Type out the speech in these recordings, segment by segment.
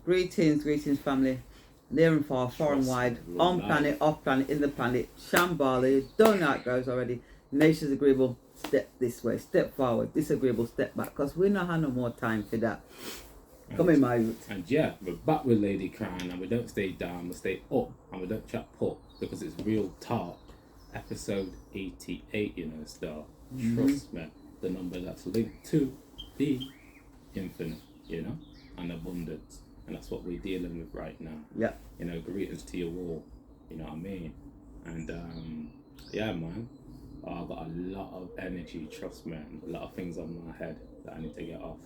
Greetings, family. Near and far, far and wide, on planet, off planet, in the planet, Shambhala, don't know how it goes already. Nations agreeable, step this way, step forward, disagreeable, step back, because we don't have no more time for that. Come in, my roots. And yeah, we're back with Ladycrowne, and we don't stay down, we stay up, and we don't chat put, because it's real talk. Episode 88, you know, Star. Trust me, the number that's linked to the infinite, you know, and abundance. And that's what we're dealing with right now. Yeah. You know, greetings to you all, you know what I mean? And yeah, man, I've got a lot of energy, trust me, and a lot of things on my head that I need to get off.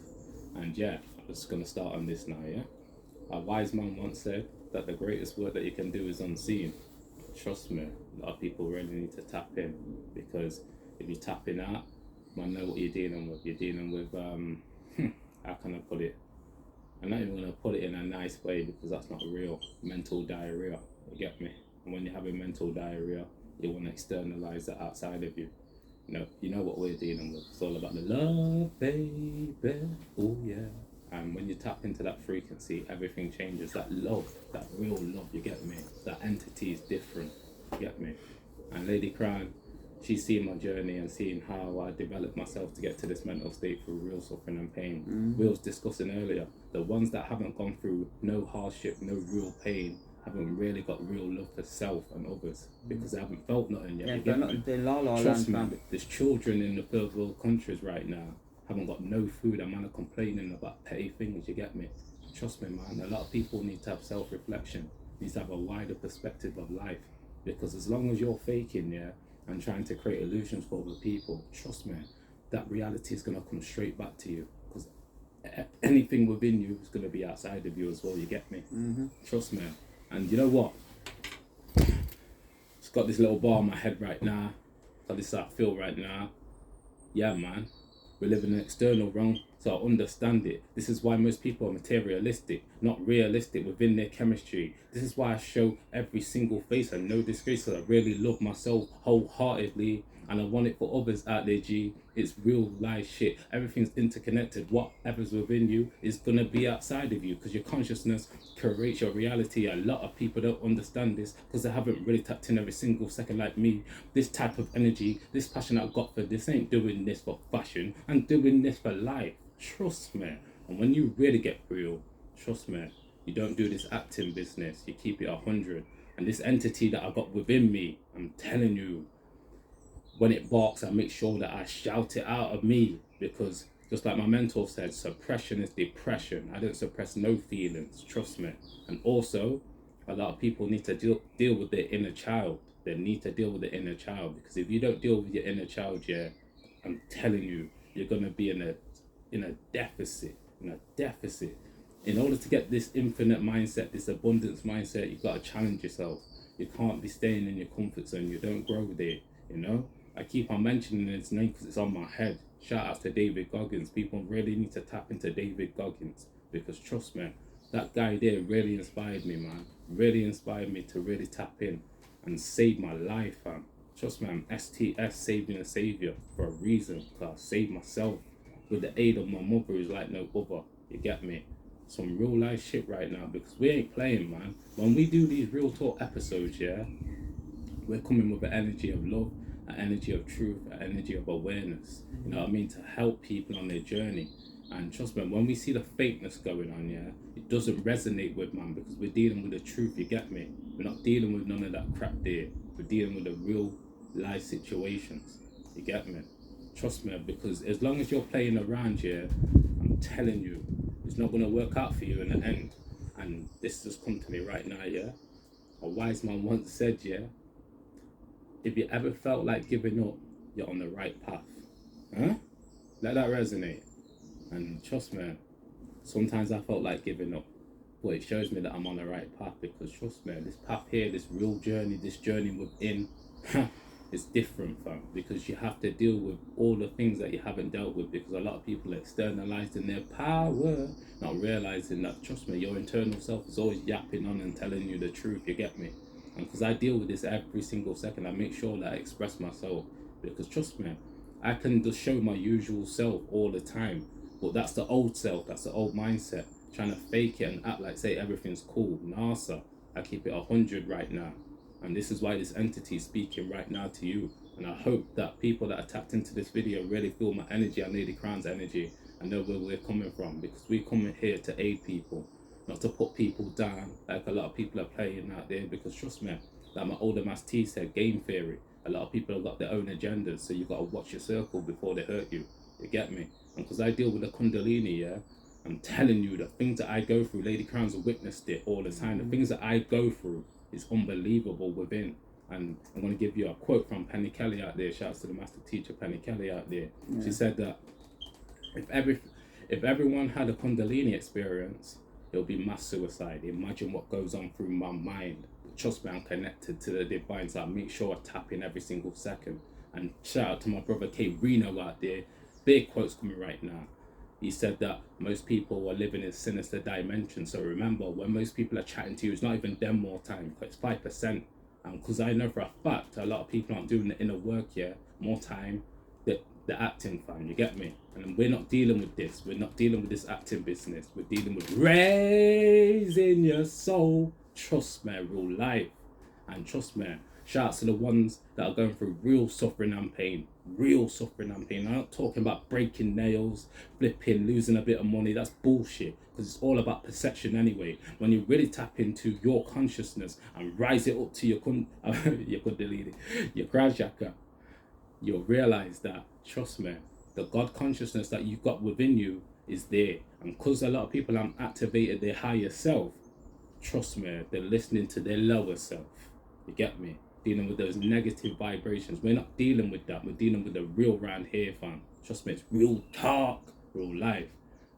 And yeah, I'm just gonna start on this now, yeah? A wise man once said that the greatest work that you can do is unseen. Trust me, a lot of people really need to tap in, because if you're tapping out, man, know what you're dealing with. You're dealing with, how can I put it? I'm not even gonna put it in a nice way, because that's not real. Mental diarrhea, you get me? And when you're having mental diarrhea, you want to externalize that outside of you. You know what we're dealing with. It's all about the love, baby. Oh yeah. And when you tap into that frequency, everything changes. That love, that real love, you get me? That entity is different, you get me? And Ladycrowne, she's seen my journey and seen how I developed myself to get to this mental state through real suffering and pain. We was discussing earlier, the ones that haven't gone through no hardship, no real pain, haven't really got real love for self and others, because they haven't felt nothing yet. Yeah, you get me? Trust me, land, there's children in the third world countries right now haven't got no food, and man are complaining about petty things, you get me? Trust me, man, a lot of people need to have self-reflection, need to have a wider perspective of life, because as long as you're faking, yeah, and trying to create illusions for other people, trust me, that reality is going to come straight back to you, because anything within you is going to be outside of you as well, you get me? Trust me. And you know what? It's got this little bar in my head right now, got this I feel right now. Yeah, man, we live in an external realm, so I understand it. This is why most people are materialistic, not realistic within their chemistry. This is why I show every single face and no disgrace, because I really love myself wholeheartedly, and I want it for others out there, G. It's real life shit. Everything's interconnected. Whatever's within you is going to be outside of you, because your consciousness creates your reality. A lot of people don't understand this because they haven't really tapped in every single second like me. This type of energy, this passion I've got for this, ain't doing this for fashion. I'm doing this for life. Trust me. And when you really get real, trust me, you don't do this acting business. You keep it 100. And this entity that I got within me, I'm telling you, when it barks, I make sure that I shout it out of me, because just like my mentor said, suppression is depression. I don't suppress no feelings, trust me. And also, a lot of people need to deal with their inner child. They need to deal with the inner child, because if you don't deal with your inner child, yeah, I'm telling you, you're gonna be in a deficit. In order to get this infinite mindset, this abundance mindset, you've got to challenge yourself. You can't be staying in your comfort zone. You don't grow there, you know? I keep on mentioning his name because it's on my head. Shout out to David Goggins. People really need to tap into David Goggins, because trust me, that guy there really inspired me, man. Really inspired me to really tap in and save my life, fam. Trust me, I'm STS, saving a savior, for a reason, because I saved myself with the aid of my mother, who's like no other. You get me? Some real life shit right now, because we ain't playing, man. When we do these real talk episodes, yeah, we're coming with an energy of love, an energy of truth, an energy of awareness, you know what I mean, to help people on their journey. And trust me, when we see the fakeness going on, yeah, it doesn't resonate with, man, because we're dealing with the truth, you get me? We're not dealing with none of that crap there. We're dealing with the real life situations, you get me? Trust me, because as long as you're playing around here, I'm telling you, it's not going to work out for you in the end. And this just come to me right now, yeah? A wise man once said, yeah, if you ever felt like giving up, you're on the right path. Huh? Let that resonate. And trust me, sometimes I felt like giving up, but it shows me that I'm on the right path, because trust me, this path here, this real journey, this journey within, it's different, fam, because you have to deal with all the things that you haven't dealt with, because a lot of people are externalizing their power, not realizing that, trust me, your internal self is always yapping on and telling you the truth, you get me? And because I deal with this every single second, I make sure that I express myself, because trust me, I can just show my usual self all the time, but that's the old self, that's the old mindset. trying to fake it and act like say everything's cool. Nah, sir, I keep it 100 right now. And this is why this entity is speaking right now to you. And I hope that people that are tapped into this video really feel my energy and Ladycrowne's energy and know where we're coming from, because we come here to aid people, not to put people down like a lot of people are playing out there. Because trust me, like my older Master T said, game theory, a lot of people have got their own agendas, so you got to watch your circle before they hurt you. You get me? And because I deal with the Kundalini, yeah, I'm telling you, the things that I go through, Ladycrowne's witnessed it all the time. The things that I go through is unbelievable within. And I'm going to give you a quote from Penny Kelly out there. Shouts to the master teacher Penny Kelly out there. Yeah. She said that if everyone had a Kundalini experience, it would be mass suicide. Imagine what goes on through my mind. Trust me, I'm connected to the divine, so I make sure I tap in every single second. And shout out to my brother K Reno out there. Big quotes coming right now. He said that most people are living in sinister dimensions. So remember, when most people are chatting to you, it's not even them more time, it's 5%. Because I know for a fact a lot of people aren't doing the inner work yet. More time, the acting, fam. You get me? And we're not dealing with this. We're not dealing with this acting business. We're dealing with raising your soul. Trust me, real life. And trust me, shout out to the ones that are going through real suffering and pain. Real suffering and pain. I'm not talking about breaking nails, flipping, losing a bit of money. That's bullshit. Because it's all about perception anyway. When you really tap into your consciousness and rise it up to your crown chakra, you'll realize that, trust me, the God consciousness that you've got within you is there. And because a lot of people haven't activated their higher self, trust me, they're listening to their lower self. You get me? Dealing with those negative vibrations. We're not dealing with that. We're dealing with the real round here, fam. Trust me, it's real talk, real life.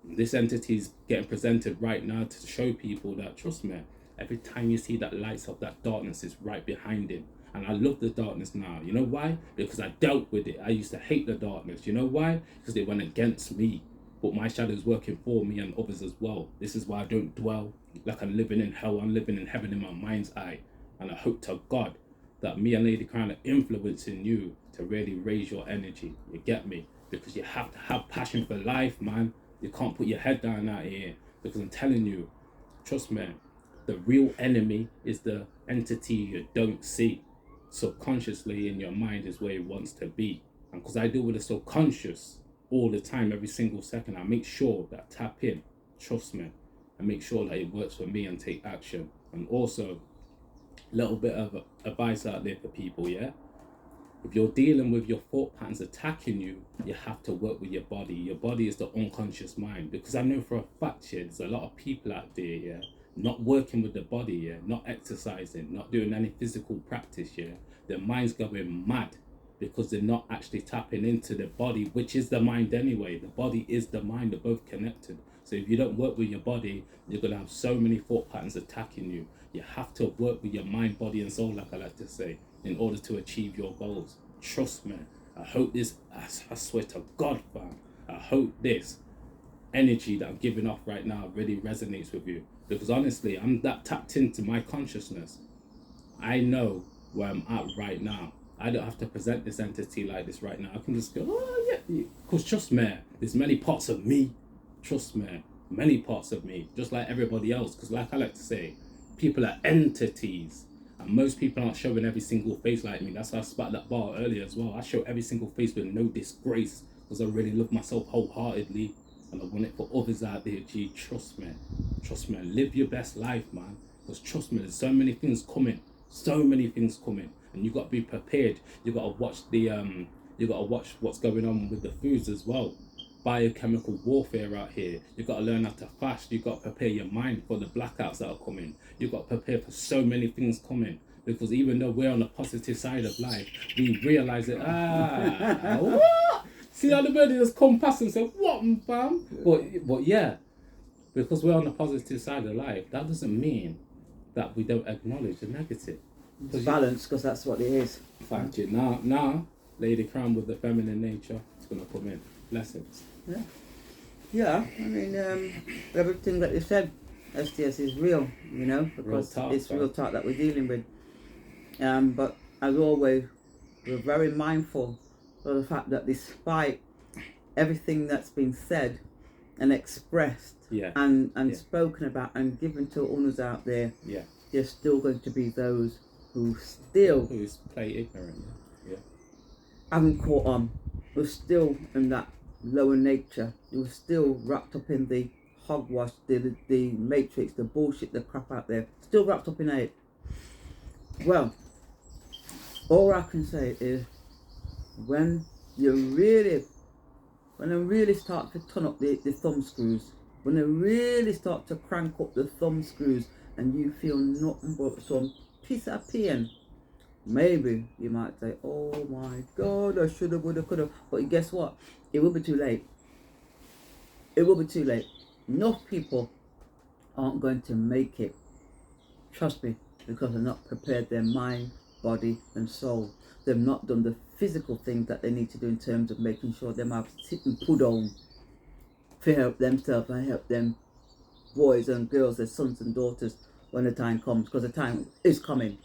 And this entity is getting presented right now to show people that, trust me, every time you see that lights up, that darkness is right behind him. And I love the darkness now. You know why? Because I dealt with it. I used to hate the darkness. You know why? Because it went against me. But my shadow is working for me and others as well. This is why I don't dwell like I'm living in hell. I'm living in heaven in my mind's eye. And I hope to God that me and Ladycrowne are influencing you to really raise your energy. You get me? Because you have to have passion for life, man. You can't put your head down out here. Because I'm telling you, trust me, the real enemy is the entity you don't see. Subconsciously in your mind is where it wants to be. And because I deal with the subconscious all the time, every single second, I make sure that I tap in, trust me, and make sure that it works for me and take action. And also, a little bit of advice out there for people, yeah? If you're dealing with your thought patterns attacking you, you have to work with your body. Your body is the unconscious mind. Because I know for a fact, yeah, there's a lot of people out there, yeah, not working with the body, yeah, not exercising, not doing any physical practice, yeah. Their mind's going mad because they're not actually tapping into the body, which is the mind anyway. The body is the mind, they're both connected. So if you don't work with your body, you're going to have so many thought patterns attacking you. You have to work with your mind, body and soul, like I like to say, in order to achieve your goals. Trust me. I hope this, I swear to God, fam, I hope this energy that I'm giving off right now really resonates with you. Because honestly, I'm that tapped into my consciousness. I know where I'm at right now. I don't have to present this entity like this right now. I can just go, oh yeah. Because trust me, there's many parts of me. Trust me, many parts of me, just like everybody else. Because like I like to say, people are entities. And most people aren't showing every single face like me. That's why I spat that bar earlier as well. I show every single face with no disgrace. Because I really love myself wholeheartedly. And I want it for others out there. Gee, trust me. Trust me. Live your best life, man. Because trust me, there's so many things coming. So many things coming. And you got to be prepared. You got to watch you got to watch what's going on with the foods as well. Biochemical warfare out here. You got to learn how to fast. You got to prepare your mind for the blackouts that are coming. You got to prepare for so many things coming. Because even though we're on the positive side of life, we realize that what? See how the bird just come past and say, what, fam? But yeah, because we're on the positive side of life, that doesn't mean that we don't acknowledge the negative. It's balance, because that's what it is. Thank you. Now, Ladycrowne with the feminine nature is going to come in. Blessings. Yeah. Yeah, I mean, everything that you said, STS is real, you know, because it's real talk that we're dealing with. But as always, we're very mindful of the fact that despite everything that's been said and expressed and spoken about and given to others out there, there's still going to be those who play ignorant. Haven't caught on. We're still in that lower nature. We're still wrapped up in the hogwash, the matrix, the bullshit, the crap out there. Still wrapped up in it. Well, all I can say is when they really start to turn up the thumb screws, when they really start to crank up the thumb screws and you feel nothing but some piece of pain, maybe you might say, oh my God, I should have, would have, could have. But guess what? It will be too late. It will be too late. Enough people aren't going to make it. Trust me, because they're not prepared their mind, body and soul. They've not done the physical things that they need to do in terms of making sure they have sit and put on to help themselves and help them boys and girls, their sons and daughters, when the time comes, because the time is coming.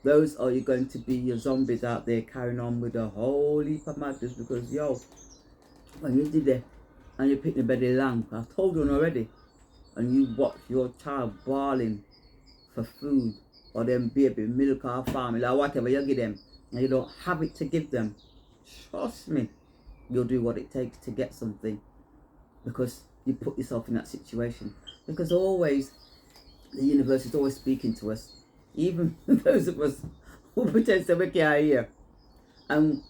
Those are you going to be your zombies out there carrying on with a whole heap of madness, because when you did it and you picked the belly lamb, I told you already, and you watch your child bawling for food or them baby milk or formula or whatever you give them, and you don't have it to give them, trust me, you'll do what it takes to get something, because you put yourself in that situation. Because always the universe is always speaking to us, even those of us who pretend to we can't hear. And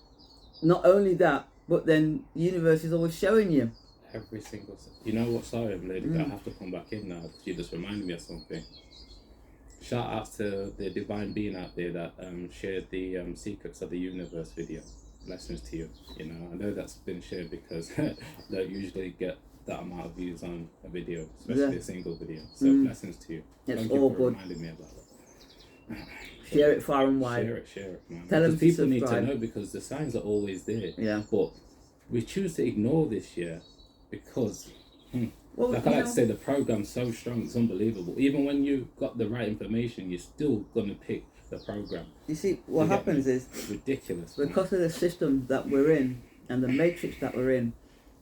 not only that, but then the universe is always showing you every single. You know what? Sorry, lady, I have to come back in now because you just reminded me of something. Shout out to the divine being out there that shared the Secrets of the Universe video. Blessings to you. You know, I know that's been shared because I don't usually get that amount of views on a video, especially a single video. So blessings to you. It's all good. Reminding me about that. Share it far and wide. Share it, man. Tell them people subscribe. need to know, because the signs are always there. Yeah. But we choose to ignore this year because, well, like I like to say, the program's so strong, it's unbelievable. Even when you got the right information, you're still gonna pick the program. You see, what happens is it's ridiculous. Because of the system that we're in and the matrix that we're in,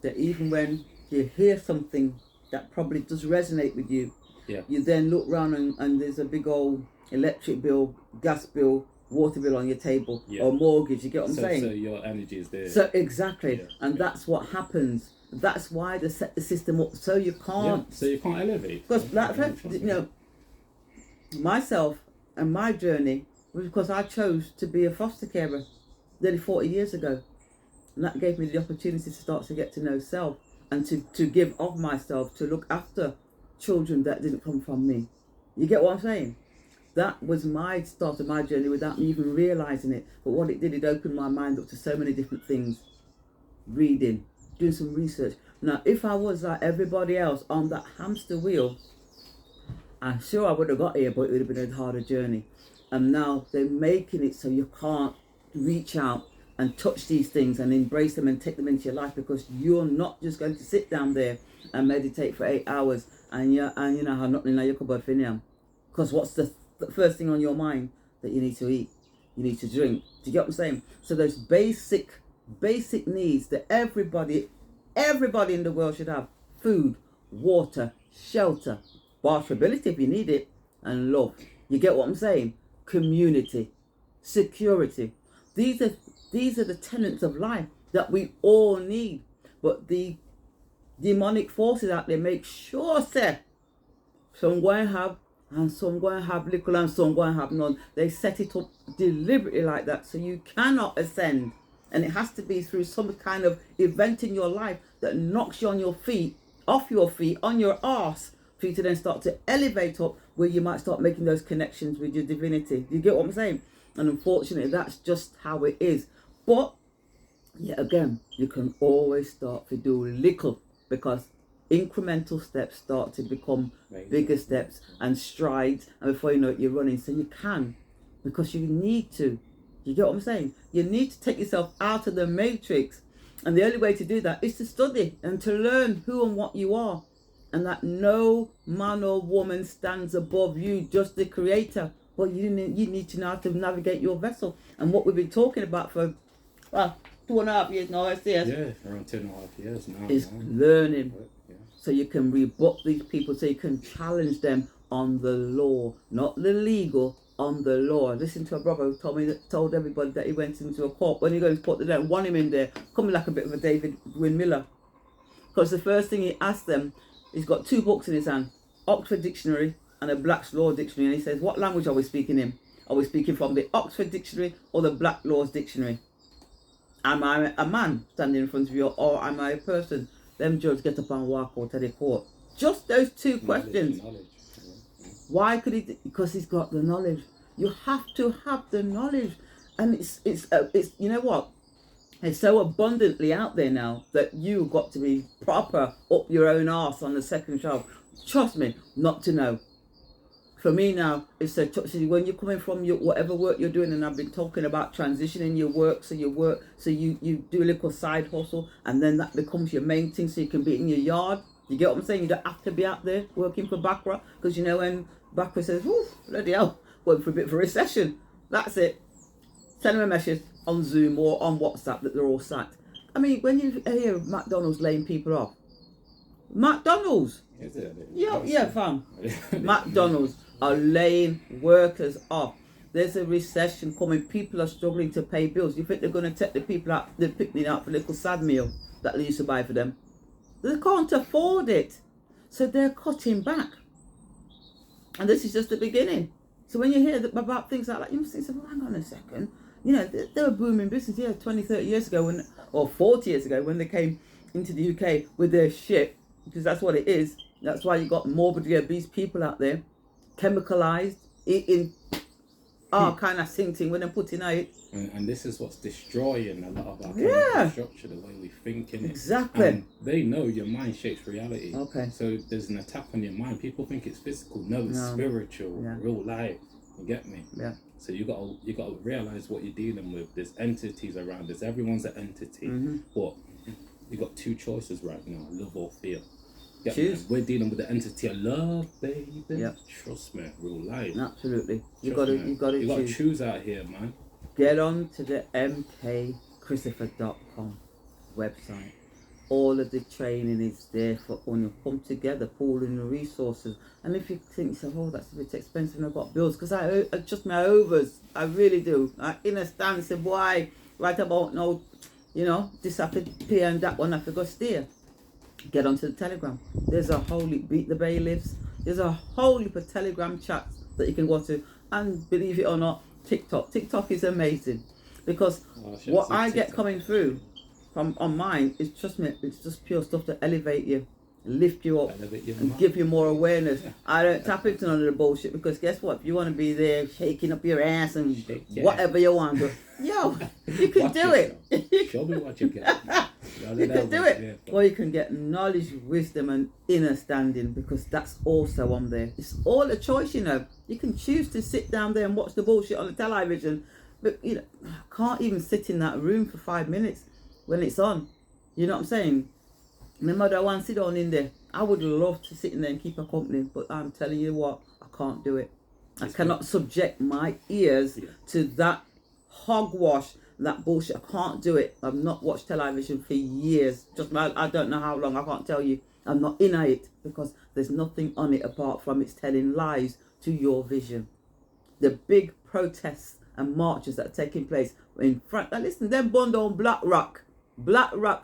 that even when you hear something that probably does resonate with you, you then look round and there's a big old electric bill, gas bill, water bill on your table, or mortgage. You get what I'm saying? So your energy is there. So exactly, and that's what happens. That's why they set the system up so you can't. So you can't elevate. Because myself and my journey was because I chose to be a foster carer nearly 40 years ago, and that gave me the opportunity to start to get to know self and to give of myself to look after children that didn't come from me. You get what I'm saying? That was my start of my journey without me even realising it. But what it did, it opened my mind up to so many different things. Reading, doing some research. Now, if I was like everybody else on that hamster wheel, I'm sure I would have got here, but it would have been a harder journey. And now they're making it so you can't reach out and touch these things and embrace them and take them into your life, because you're not just going to sit down there and meditate for 8 hours and you know how nothing in your cupboard for now. Because what's the first thing on your mind? That you need to eat, you need to drink. Do you get what I'm saying? So those basic needs that everybody in the world should have: food, water, shelter, bathability if you need it, and love. You get what I'm saying? Community, security. These are the tenets of life that we all need. But the demonic forces out there make sure, sir, some going to have, and some going to have little, and some going to have none. They set it up deliberately like that, so you cannot ascend. And it has to be through some kind of event in your life that knocks you on your feet, off your feet, on your arse, for you to then start to elevate up, where you might start making those connections with your divinity. Do you get what I'm saying? And unfortunately, that's just how it is. But yet again, you can always start to do little, because incremental steps start to become bigger steps and strides, and before you know it, you're running. So you can, because you need to. You get what I'm saying? You need to take yourself out of the matrix, and the only way to do that is to study and to learn who and what you are, and that no man or woman stands above you, just the creator. But you need to know how to navigate your vessel. And what we've been talking about for 2.5 years now, STS. Yeah, around 2.5 years now. Is learning. so you can rebut these people, so you can challenge them on the law, not the legal, on the law. I listened to a brother who told everybody that he went into a court. When he goes to put they don't want him in there, coming like a bit of a David Wynne Miller. Because the first thing he asked them, he's got 2 books in his hand, Oxford Dictionary and a Black's Law Dictionary, and he says, what language are we speaking in? Are we speaking from the Oxford Dictionary or the Black Laws Dictionary? Am I a man standing in front of you, or am I a person? Them judges get up and walk out to the court. Just those 2 questions. Knowledge. Why could he? Because he's got the knowledge. You have to have the knowledge, and it's you know what? It's so abundantly out there now that you've got to be proper up your own arse on the second shelf. Trust me, not to know. For me now, it's a when you're coming from your whatever work you're doing, and I've been talking about transitioning your work, so you do a little side hustle, and then that becomes your main thing, so you can be in your yard. You get what I'm saying? You don't have to be out there working for Bakra, because you know when Bakra says, "Ooh, bloody hell, went for a bit of a recession." That's it. Send them a message on Zoom or on WhatsApp that they're all sacked. I mean, when you hear McDonald's laying people off, McDonald's. Is it? Yeah, fam. McDonald's are laying workers off. There's a recession coming. People are struggling to pay bills. You think they're going to take the people out, the picnic out for a little sad meal that they used to buy for them? They can't afford it. So they're cutting back. And this is just the beginning. So when you hear about things like that, you must think, well, hang on a second. You know, they were booming business, 20, 30 years ago, or 40 years ago, when they came into the UK with their shit, because that's what it is. That's why you got morbidly obese people out there, chemicalized, eating all kind of thing when they're putting out. And this is what's destroying a lot of our structure, the way we think in it. Exactly. And they know your mind shapes reality. Okay. So there's an attack on your mind. People think it's physical. No, it's spiritual, real life. You get me? Yeah. So you got to realize what you're dealing with. There's entities around us. Everyone's an entity. But you got 2 choices right now: love or fear. Choose. We're dealing with the entity of love, baby. Yep. Trust me, real life. Absolutely. You got to choose out here, man. Get on to the mkchristopher.com website. All of the training is there for when you come together, pooling the resources. And if you think, oh, that's a bit expensive and I've got bills, because I adjust my overs, I really do. I understand, say, boy, right about now, you know, this have to pay and that one have to go steer. Get onto the Telegram. There's a whole beat the bailiffs. There's a whole heap of Telegram chats that you can go to. And believe it or not, TikTok is amazing, because what I get coming through from on mine is, trust me, it's just pure stuff to elevate you, lift you up, and give you more awareness. I don't tap into none of the bullshit, because guess what? If you want to be there shaking up your ass and whatever you want to, yo, you can do it. Show me what you get. You can do it. Or you can get knowledge, wisdom, and inner standing, because that's also on there. It's all a choice, you know. You can choose to sit down there and watch the bullshit on the television, but you know, I can't even sit in that room for 5 minutes when it's on. You know what I'm saying? No matter I want to sit down in there, I would love to sit in there and keep a company, but I'm telling you what, I can't do it. I cannot subject my ears to that hogwash, that bullshit. I can't do it. I've not watched television for years. I don't know how long. I can't tell you. I'm not in it, because there's nothing on it apart from it's telling lies to your vision. The big protests and marches that are taking place in France. Now listen, them burned down BlackRock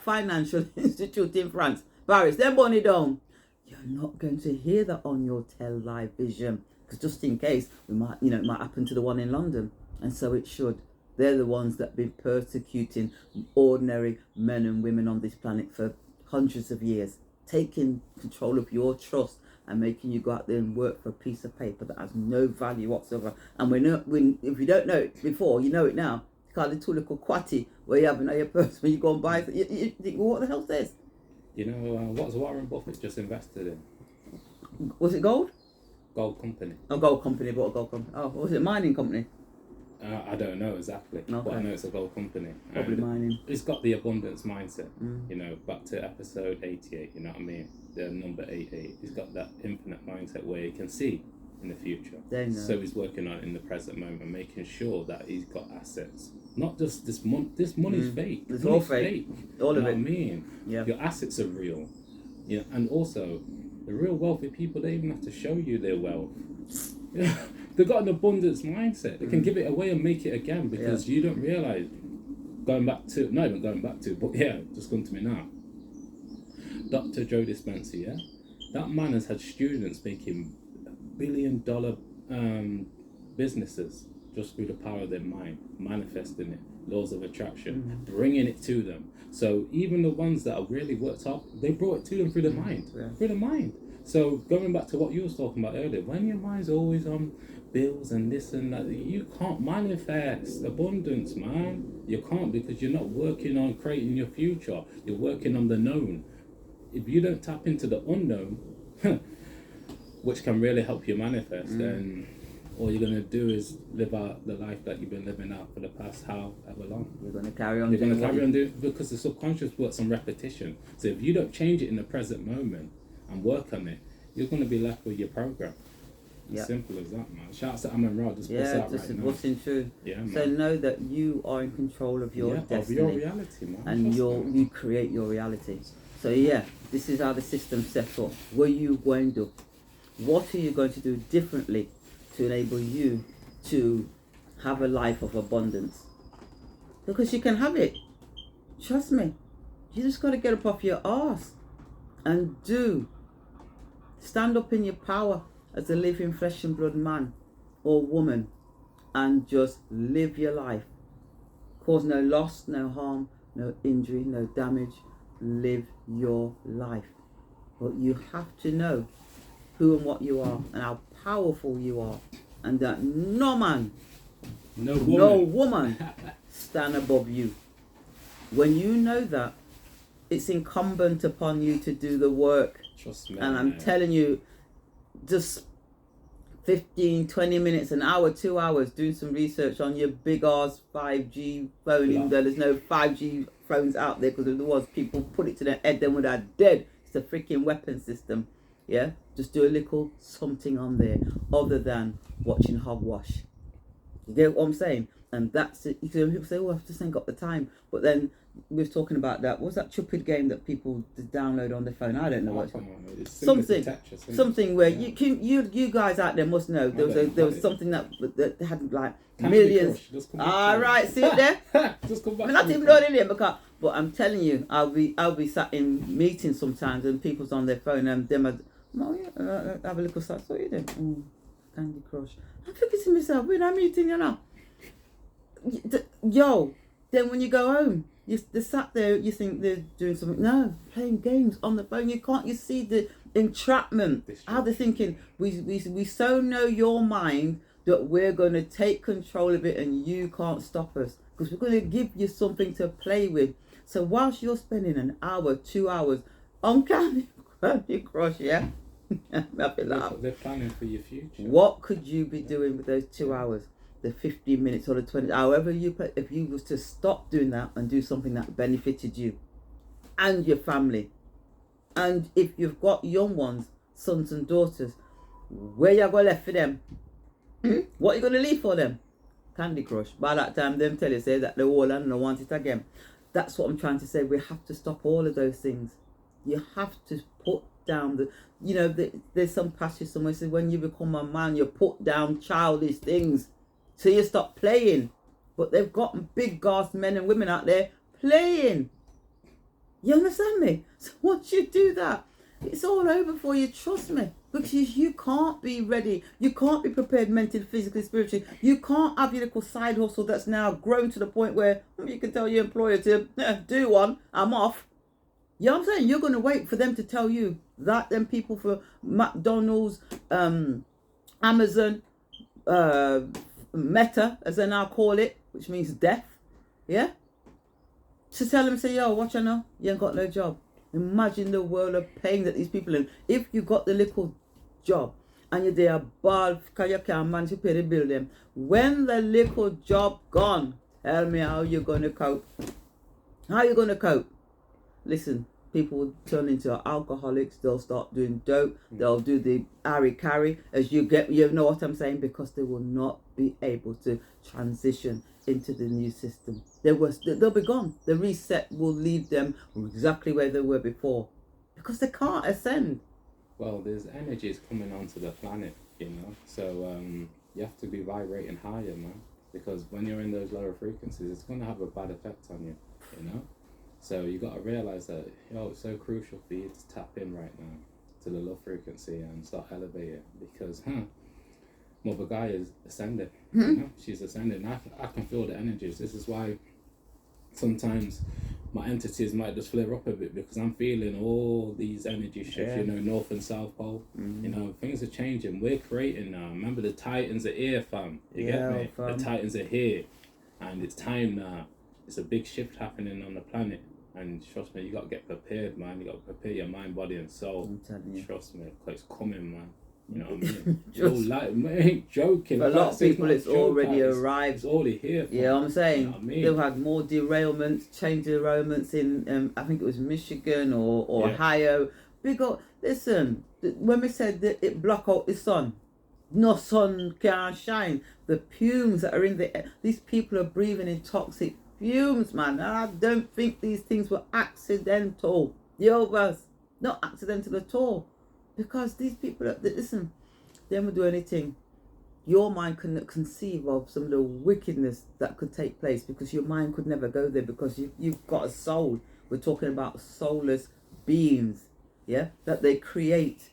Financial Institute in France. Paris, them burn it down. You're not going to hear that on your television, because just in case, it might happen to the one in London, and so it should. They're the ones that have been persecuting ordinary men and women on this planet for hundreds of years, taking control of your trust and making you go out there and work for a piece of paper that has no value whatsoever. And if you don't know it before, you know it now. It's called a little quatty where you have in your purse when you go and buy it. You think, well, what the hell's this? You know, what's Warren Buffett just invested in? Was it gold? Gold company. Oh, gold company, bought a gold company. Oh, was it mining company? I don't know exactly, but I know it's a gold company. Probably mining. It's got the abundance mindset, you know, back to episode 88, you know what I mean? The number 88. He's got that infinite mindset where he can see in the future. So he's working on it in the present moment, making sure that he's got assets. Not just this money. This money's fake. It's all fake. All of it. I mean? Yeah. Your assets are real. Yeah, and also, the real wealthy people, they even have to show you their wealth. They've got an abundance mindset. They can give it away and make it again because you don't realize. Not even going back to, but yeah, just come to me now. Dr. Joe Dispenza, yeah? That man has had students making billion-dollar businesses just through the power of their mind, manifesting it, laws of attraction, bringing it to them. So even the ones that are really worked up, they brought it to them through the mind, through the mind. So going back to what you was talking about earlier, when your mind's always on bills and this and that, you can't manifest abundance, man. You can't, because you're not working on creating your future. You're working on the known. If you don't tap into the unknown, which can really help you manifest, then all you're going to do is live out the life that you've been living out for the past however long. You're going to carry on doing because the subconscious works on repetition. So if you don't change it in the present moment and work on it, you're going to be left with your program. As simple as that, man. Shout out to Amen Ra, just bust out right now. What's in true. Yeah, man. So know that you are in control of your destiny. Of your reality, man. And you create your reality. So this is how the system's set up. What are you going to do? What are you going to do differently to enable you to have a life of abundance? Because you can have it. Trust me. You just got to get up off your arse and stand up in your power as a living flesh and blood man or woman and just live your life. Cause no loss, no harm, no injury, no damage. Live your life. But you have to know who and what you are and how powerful you are, and that no man, no woman stand above you. When you know that, it's incumbent upon you to do the work. Trust me. And I'm telling you, just 15, 20 minutes, an hour, 2 hours doing some research on your big ass 5G phone, even though there's no 5G phones out there, because if there was, people put it to their head, then would have dead. It's a freaking weapon system. Yeah, just do a little something on there other than watching hogwash. You get what I'm saying? And that's it. People say, "Oh, I just ain't got the time." But then we were talking about that. What's that stupid game that people download on their phone? I don't know what. Something where you guys out there must know. There was something that had like millions. All right, see it there. Just come back. I'm not even loading it because. But I'm telling you, I'll be sat in meetings sometimes and people's on their phone and them. Have a little start. So you do. Candy Crush. I'm thinking to myself, when I'm eating, then when you go home, they're sat there, you think they're doing something. No, playing games on the phone. You see the entrapment. How they're thinking, we so know your mind that we're going to take control of it and you can't stop us. Because we're going to give you something to play with. So whilst you're spending an hour, 2 hours on Candy Crush, They're planning for your future. What could you be doing with those 2 hours, the 15 minutes or the 20? However you play, if you was to stop doing that and do something that benefited you and your family, and if you've got young ones, sons and daughters, where you gonna left for them? What you gonna leave for them? Candy Crush. By that time, them tell you say that they all and they want it again. That's what I'm trying to say. We have to stop all of those things. You have to put down there's some passage somewhere says when you become a man, you put down childish things, so you stop playing. But they've got big ass men and women out there playing. You understand me? So once you do that, it's all over for you. Trust me, because you can't be ready. You can't be prepared mentally, physically, spiritually. You can't have your little side hustle that's now grown to the point where you can tell your employer to do one. I'm off. You know what I'm saying? You're going to wait for them to tell you that. Then people for McDonald's, Amazon, Meta, as they now call it, which means death. Yeah? To tell them, say, yo, watch out now. You ain't got no job. Imagine the world of pain that these people in. If you got the little job and you're there bald because you can't manage to pay the bill them. When the little job gone, tell me how you're going to cope. How you going to cope? Listen, people will turn into alcoholics. They'll start doing dope. They'll do the carry as you know what I'm saying, because they will not be able to transition into the new system. They'll be gone. The reset will leave them exactly where they were before. because they can't ascend. Well, there's energies coming onto the planet, you know, so you have to be vibrating higher, man, because when you're in those lower frequencies, it's going to have a bad effect on you, you know. So you got to realize that, it's so crucial for you to tap in right now to the low frequency and start elevating, because Mother Gaia is ascending, you know, she's ascending. I can feel the energies. This is why sometimes my entities might just flare up a bit, because I'm feeling all these energy shifts, you know, North and South Pole. You know, things are changing. We're creating now. Remember, the Titans are here, fam. You get me? Fam. The Titans are here. And it's time now. It's a big shift happening on the planet. And trust me, you got to get prepared, man. You got to prepare your mind, body, and soul. I'm telling you. Trust me, because it's coming, man. You know what I mean? I ain't joking. For a lot of people, it's already arrived. It's already here. Fam. Yeah, I'm saying, you know what I mean? they've had more derailments, change derailments in, I think it was Michigan or Ohio. Listen, when we said that it block out the sun, no sun can shine. The fumes that are in the air, these people are breathing in toxic fumes, man. And I don't think these things were accidental. Not accidental at all. Because these people, listen, they don't do anything. Your mind can conceive of some of the wickedness that could take place, because your mind could never go there, because you've got a soul. We're talking about soulless beings, that they create.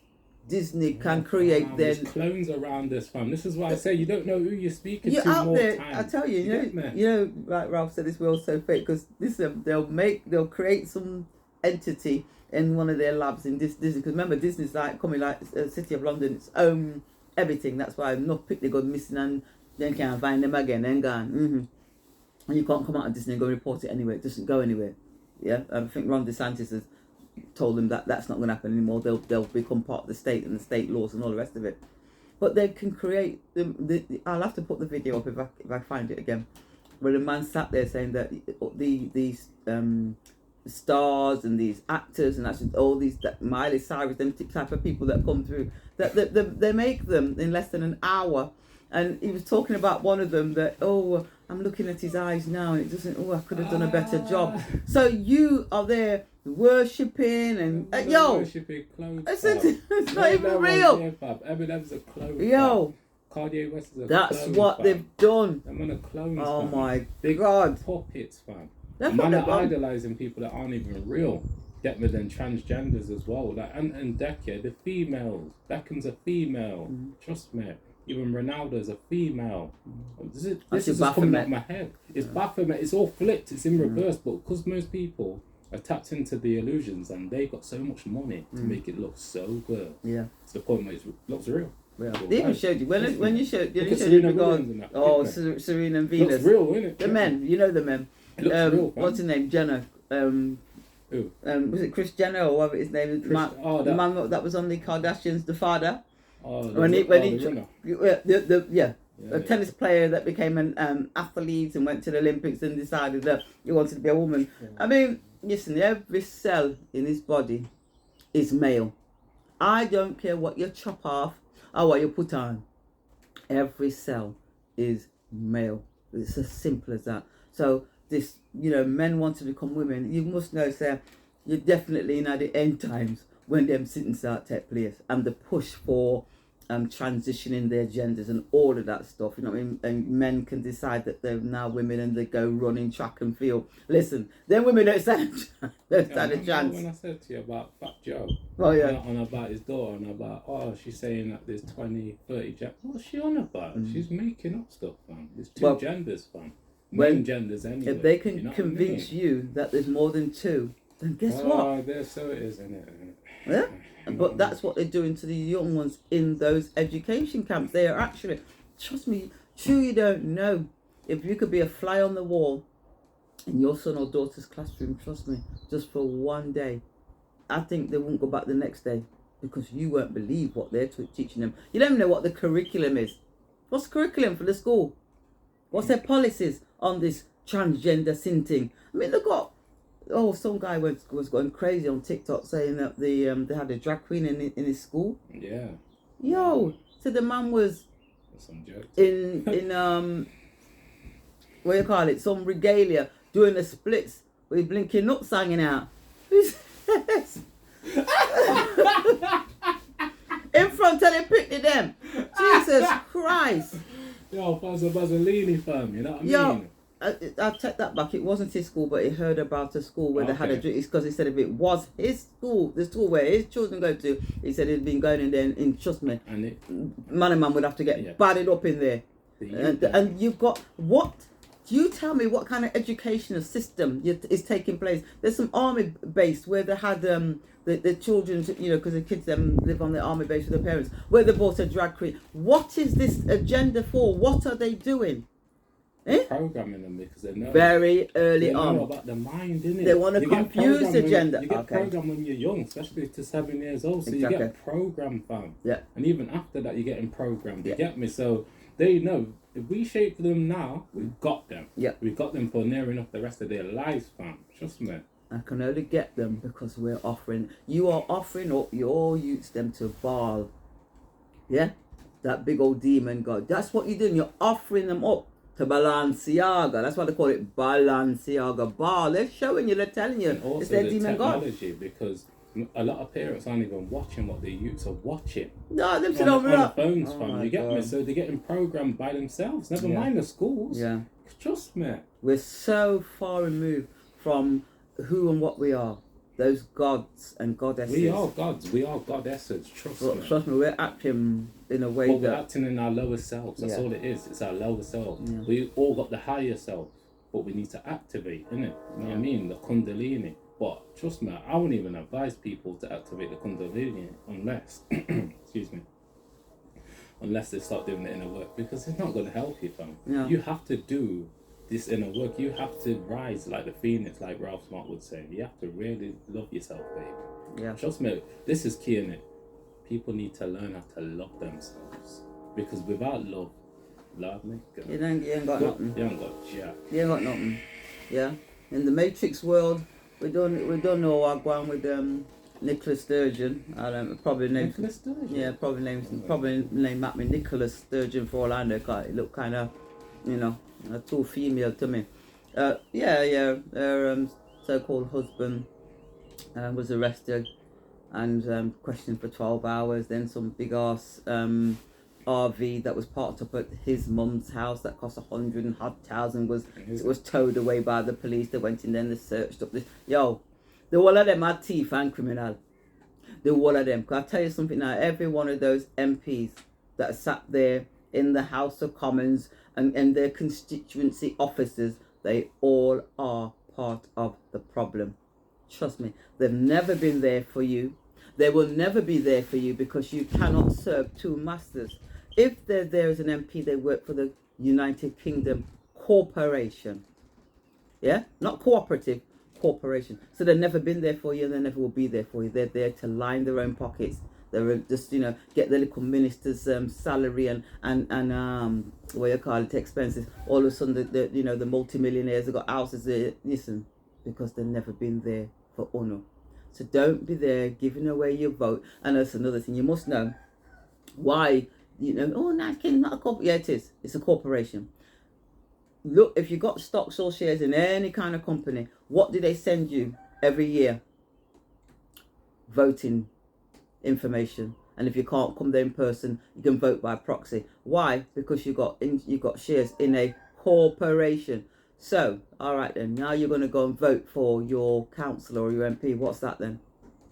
Disney can create there's clones around us, fam. This is why I say you don't know who you're speaking you're to out more there. time. I tell you, like Ralph said, this world's so fake, because they'll create some entity in one of their labs in Disney, because remember, Disney's like coming like City of London, its own everything. That's why no picnic got missing and then can't find them again and gone. And you can't come out of Disney and go report it anywhere. It doesn't go anywhere. I think Ron DeSantis has told them that that's not going to happen anymore. They'll become part of the state and the state laws and all the rest of it. But they can create I'll have to put the video up if I find it again, where the man sat there saying that these stars and these actors and actually all these Miley Cyrus, them type of people that come through, that they make them in less than an hour. And he was talking about one of them that, I'm looking at his eyes now and it doesn't, I could have done a better job. So you are there worshipping and worshipping clones. It's not even real. Eminem's a clone. Kanye West is a that's clone, what fam. they've done. I'm on a clone. Oh fam. my Big God. puppets, fam. That's Man what are idolising people that aren't even real. Get me then transgenders as well. Like and Decker, the females. Beckham's a female. Trust me. Even Ronaldo's a female. This is just coming out of my head. It's Baphomet. It's all flipped. It's in reverse. But because most people are tapped into the illusions and they've got so much money to make it look so good. Yeah. It's the point where it looks real. Yeah. They even showed you when you showed Serena Williams and that. Serena and Venus. Looks real, innit? The men, the men. It looks real, fam. What's his name? Jenner. Who? Was it Chris Jenner or whatever his name is? The man that was on the Kardashians, the father. A tennis player that became an athlete and went to the Olympics and decided that he wanted to be a woman. Yeah. I mean, listen, every cell in his body is male. I don't care what you chop off or what you put on. Every cell is male. It's as simple as that. So this, men want to become women. You must know, sir, you're definitely in at the end times when them sitting start take place and the push for transitioning their genders and all of that stuff, and men can decide that they're now women and they go running track and field. Listen, them women don't stand a chance. When I said to you about Fat Joe, on about his daughter, and about, she's saying that there's 20, 30 genders. What's she on about? She's making up stuff, fam. There's two genders, fam. Main genders anyway. If they can convince you that there's more than two, then guess what? So it is, isn't it? Yeah. But that's what they're doing to the young ones in those education camps. They are actually, trust me, you don't know. If you could be a fly on the wall in your son or daughter's classroom, trust me, just for one day, I think they won't go back the next day, because you won't believe what they're teaching them. You don't even know what the curriculum is. What's the curriculum for the school? What's their policies on this transgender sin thing? I mean, look what. Some guy was going crazy on TikTok saying that they had a drag queen in his school. Yeah. So the man was some jokes. in what do you call it? Some regalia doing the splits with blinking nuts hanging out. In front of the picnic them. Jesus Christ. Yo, Buzzolini fam, you know what I Yo, mean? I'll take that back. It wasn't his school, but he heard about a school where they had a drink. It's because he said if it was his school, the school where his children go to, he said he'd been going in there and trust me, man would have to get batted up in there. And you've got what? You tell me what kind of educational system is taking place. There's some army base where they had the children, you know, because the kids live on the army base with their parents, where they bought a drag queen. What is this agenda for? What are they doing? Programming them because they know very early they on know about the mind, innit? They want to confuse the agenda. You get programmed when you're young, especially to 7 years old. So exactly. You get programmed, fam. Yeah. And even after that, you're getting programmed. You get me? So they know if we shape them now, we've got them. Yeah. We've got them for near enough the rest of their lives, fam. Trust me. I can only get them because we're offering. You are offering up your youths them to Baal. Yeah, that big old demon god. That's what you're doing. You're offering them up to Balenciaga. That's why they call it Balenciaga Baal. They're showing you. They're telling you. And also it's their the demon technology god. because a lot of parents aren't even watching what their youths are watching. No, them sit on over the phones, fam. You get God. me? So they're getting programmed by themselves. Never mind the schools. Yeah. Trust me. We're so far removed from who and what we are. Those gods and goddesses. We are gods. We are goddesses. Trust me. Trust me, we're acting in a way we're acting in our lower selves. That's all it is. It's our lower self. Yeah. We all got the higher self, but we need to activate, innit? You know what I mean? The Kundalini. But trust me, I wouldn't even advise people to activate the Kundalini unless, excuse me, unless they start doing the inner work, because it's not going to help you, fam. Yeah. You have to do this inner work. You have to rise like the phoenix, like Ralph Smart would say. You have to really love yourself, babe. Yeah. Trust me, this is key, innit? People need to learn how to love themselves, because without love, me. You ain't got nothing. You ain't got jack. You ain't got nothing. Yeah. In the Matrix world, we don't know what going with Nicholas Sturgeon. I don't probably name Nicholas Sturgeon. Yeah, probably name that me Nicholas Sturgeon for Orlando. Cause it looked kind of, you know, too female to me. Her so-called husband was arrested and questioned for 12 hours. Then some big ass RV that was parked up at his mum's house that cost 100,000 was towed away by the police. They went in there and they searched up this. Yo, the whole of them are thief and criminal. The whole of them. Can I tell you something now? Every one of those MPs that sat there in the House of Commons and their constituency officers, they all are part of the problem. Trust me, they've never been there for you. They will never be there for you because you cannot serve two masters. If they're there as an MP, they work for the United Kingdom Corporation. Yeah? Not cooperative, corporation. So they've never been there for you and they never will be there for you. They're there to line their own pockets. They're just, you know, get the little minister's salary and what you call it, expenses. All of a sudden, the multimillionaires have got houses there. Listen, because they've never been there for honor. So don't be there giving away your vote. And that's another thing. You must know why, you know, oh, no, it's not a corporation. Yeah, it is. It's a corporation. Look, if you got stocks or shares in any kind of company, what do they send you every year? Voting information. And if you can't come there in person, you can vote by proxy. Why? Because you got shares in a corporation. So, all right then, now you're going to go and vote for your councillor or your MP. What's that then?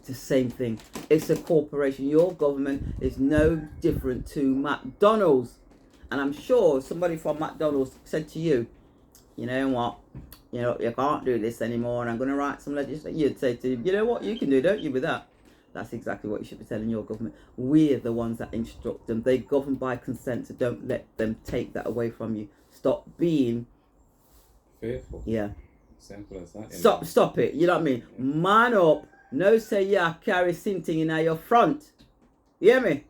It's the same thing. It's a corporation. Your government is no different to McDonald's. And I'm sure somebody from McDonald's said to you, you know what, you know, you can't do this anymore and I'm going to write some legislation. You'd say to you, you know what, you can do, don't you, with that? That's exactly what you should be telling your government. We're the ones that instruct them. They govern by consent, so don't let them take that away from you. Stop being fearful. Yeah. Simple as that. Stop it. You know what I mean? Yeah. Man up. No say yeah, carry something in your front. You hear me?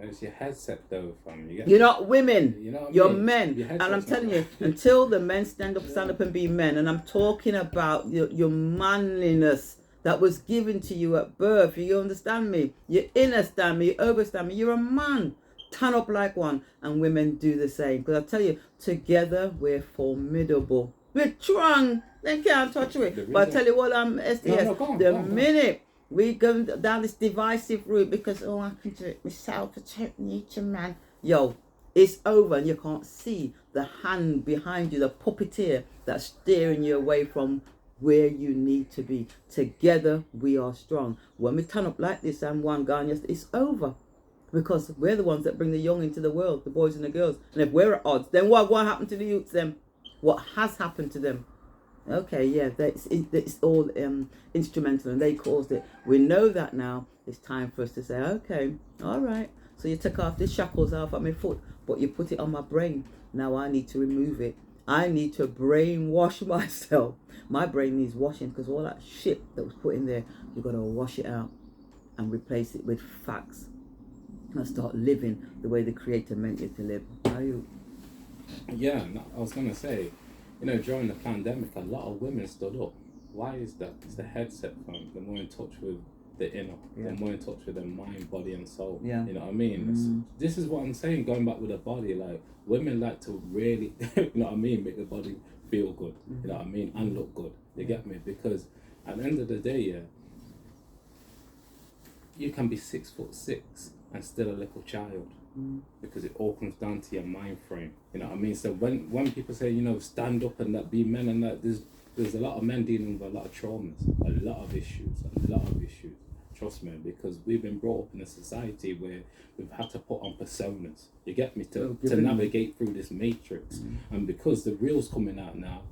It's your headset though, fam. You're not women. You know what You're I mean? men. And I'm telling you, until the men stand up and be men, and I'm talking about your manliness that was given to you at birth. You understand me? You understand me, you overstand me. You're a man. Turn up like one. And women do the same. Because I tell you, together we're formidable. We're strong. They can't touch it. But I tell you what, STS, the minute We go down this divisive route because, oh, I can do it myself. I don't need a man. Yo, it's over and you can't see the hand behind you, the puppeteer that's steering you away from where you need to be. Together we are strong. When we turn up like this and one guy, it's over. Because we're the ones that bring the young into the world, the boys and the girls. And if we're at odds, then what happened to the youths then? What has happened to them? Okay, yeah, it's all instrumental and they caused it. We know that now. It's time for us to say, okay, all right. So you took off the shackles off at my foot, but you put it on my brain. Now I need to remove it. I need to brainwash myself. My brain needs washing because all that shit that was put in there, you've got to wash it out and replace it with facts. And start living the way the Creator meant you to live. Are you? Yeah, no, I was going to say, you know, during the pandemic, a lot of women stood up. Why is that? It's the headset phone. They're more in touch with the inner. Yeah. They're more in touch with their mind, body, and soul. Yeah. You know what I mean? This is what I'm saying, going back with the body. Like, women like to really, you know what I mean, make the body feel good. You know what I mean? And look good. You get me? Because at the end of the day, yeah, you can be 6'6" and still a little child. Because it all comes down to your mind frame. You know what I mean? So when people say, you know, stand up and that, be men and that, there's a lot of men dealing with a lot of traumas, a lot of issues. Trust me, because we've been brought up in a society where we've had to put on personas. You get me? To navigate through this matrix. And because the real's coming out now,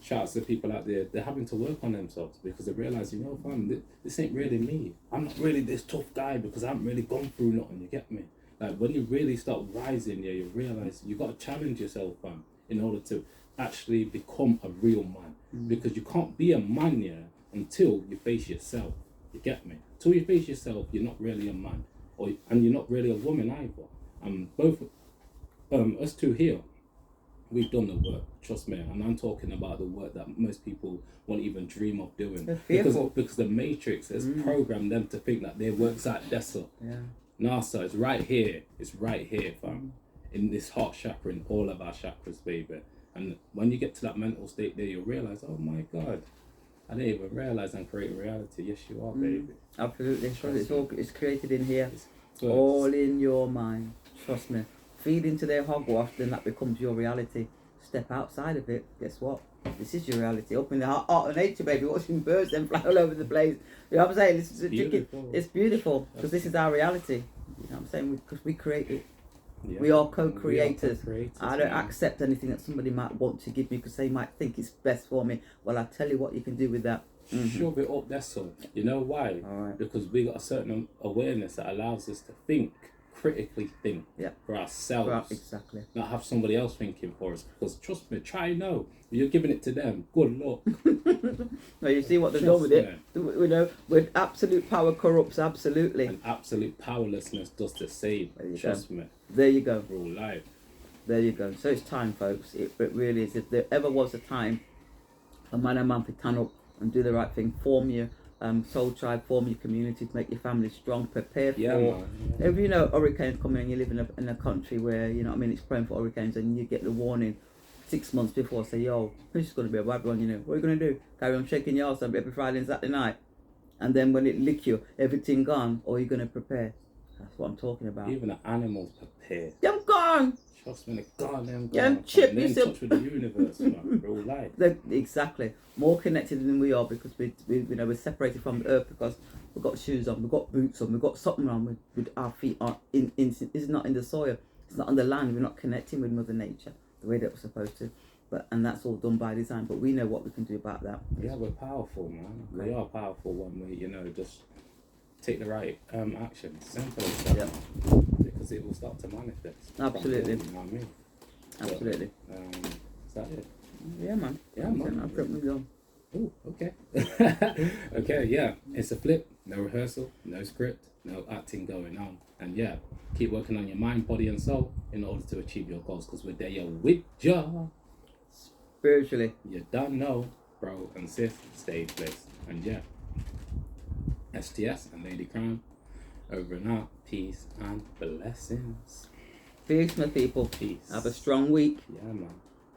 shouts to people out there, they're having to work on themselves because they realize, you know, fam, this ain't really me. I'm not really this tough guy because I haven't really gone through nothing. You get me? Like, when you really start rising, yeah, you realize you got to challenge yourself, fam, in order to actually become a real man. Because you can't be a man, yeah, until you face yourself. You get me? Until you face yourself, you're not really a man, and you're not really a woman either. And both us two here, we've done the work, trust me, and I'm talking about the work that most people won't even dream of doing. Because the Matrix has programmed them to think that their work's at Dessa. Yeah. NASA, it's right here, fam. In this heart chakra, in all of our chakras, baby. And when you get to that mental state there, you'll realize, oh my God, I didn't even realize I'm creating reality. Yes, you are, baby. Absolutely. It's created in here. All in your mind. Trust me. Feed into their hogwash, then that becomes your reality. Step outside of it. Guess what? This is your reality. Up in the heart of nature, baby. Watching birds then fly all over the place. You know what I'm saying? This is beautiful. It's beautiful because this is our reality. You know what I'm saying? Because we create it. Yeah. We are co-creators. I don't accept anything that somebody might want to give me because they might think it's best for me. Well, I'll tell you what you can do with that. Shove it up, that's all. You know why? Because we got a certain awareness that allows us to think, critically think for ourselves. Exactly. Not have somebody else thinking for us. Because trust me, you're giving it to them. Good luck. No, you see what they've done with it. You know, with absolute power corrupts absolutely. And absolute powerlessness does the same. Trust me. There you go. Real life. There you go. So it's time, folks. It really is. If there ever was a time a man and man to turn up and do the right thing, form your soul tribe, form your community to make your family strong, prepare for. If you know hurricanes coming and you live in a country where, you know what I mean, it's prone for hurricanes and you get the warning 6 months before, say, yo, this is going to be a bad one, you know. What are you going to do? Carry on shaking your ass every Friday and Saturday night? And then when it lick you, everything gone, or you're going to prepare? That's what I'm talking about. Even the animals prepare. Them gone! Trust me, they're gone, them gone. Yeah, chip they're in touch with the universe, man. Real life. Exactly. More connected than we are because we're separated from the earth because we've got shoes on, we've got boots on, we've got something on with our feet on. It's not in the soil, it's not on the land. We're not connecting with Mother Nature the way that we're supposed to. And that's all done by design. But we know what we can do about that. Yeah, we're powerful, man. Okay. We are powerful when we, just take the right action. Simple as that. Yeah. Because it will start to manifest. Absolutely. You know what I mean? Absolutely. Is that it? Yeah, man. Yeah, man. I've got moved on. Oh, okay. Okay, yeah. It's a flip. No rehearsal, no script, no acting going on. And yeah, keep working on your mind, body, and soul in order to achieve your goals. Because we're there with ya. Spiritually. You don't know, bro and sis. Stay blessed. And yeah, STS and Ladycrowne, over and out. Peace and blessings. Peace, my people. Peace. Have a strong week. Yeah, man.